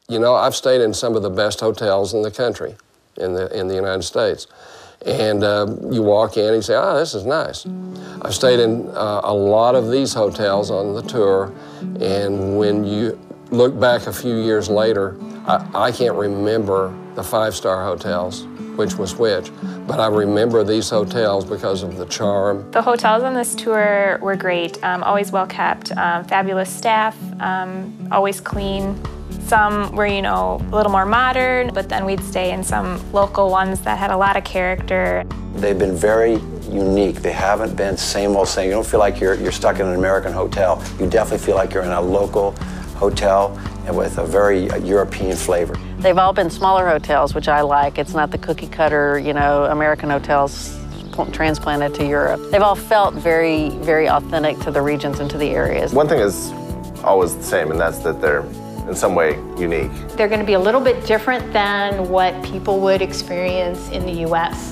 You know, I've stayed in some of the best hotels in the country, in the United States. And you walk in and you say, oh, this is nice. I've stayed in a lot of these hotels on the tour, and when you look back a few years later, I can't remember the five-star hotels, which was which, but I remember these hotels because of the charm. The hotels on this tour were great, always well kept, fabulous staff, always clean. Some were, you know, a little more modern, but then we'd stay in some local ones that had a lot of character. They've been very unique. They haven't been same old same. You don't feel like you're stuck in an American hotel. You definitely feel like you're in a local hotel and with a very European flavor. They've all been smaller hotels, which I like. It's not the cookie cutter, you know, American hotels transplanted to Europe. They've all felt very, very authentic to the regions and to the areas. One thing is always the same, and that's that they're in some way unique. They're going to be a little bit different than what people would experience in the U.S.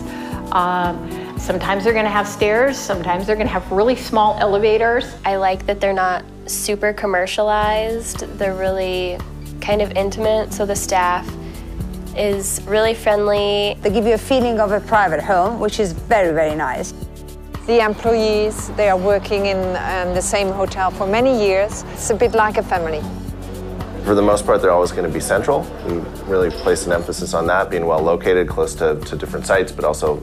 Sometimes they're going to have stairs, sometimes they're going to have really small elevators. I like that they're not super commercialized, they're really kind of intimate, so the staff is really friendly. They give you a feeling of a private home, which is very, very nice. The employees, they are working in the same hotel for many years. It's a bit like a family. For the most part, they're always going to be central. We really place an emphasis on that, being well located, close to different sites, but also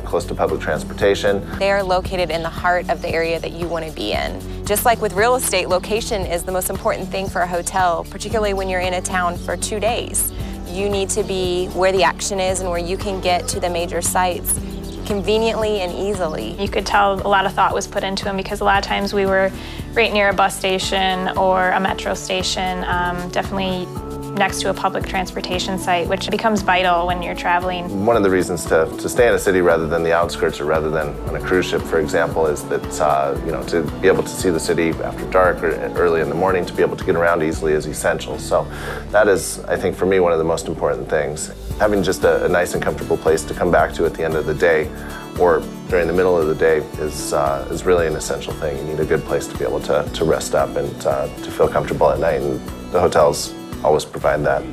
close to public transportation. They are located in the heart of the area that you want to be in. Just like with real estate, location is the most important thing for a hotel, particularly when you're in a town for 2 days. You need to be where the action is and where you can get to the major sites conveniently and easily. You could tell a lot of thought was put into them because a lot of times we were right near a bus station or a metro station, definitely next to a public transportation site, which becomes vital when you're traveling. One of the reasons to stay in a city rather than the outskirts or rather than on a cruise ship, for example, is that you know, to be able to see the city after dark or early in the morning, to be able to get around easily is essential. So that is, I think, for me, one of the most important things. Having just a nice and comfortable place to come back to at the end of the day or during the middle of the day is really an essential thing. You need a good place to be able to rest up and to feel comfortable at night, and the hotels always provide that.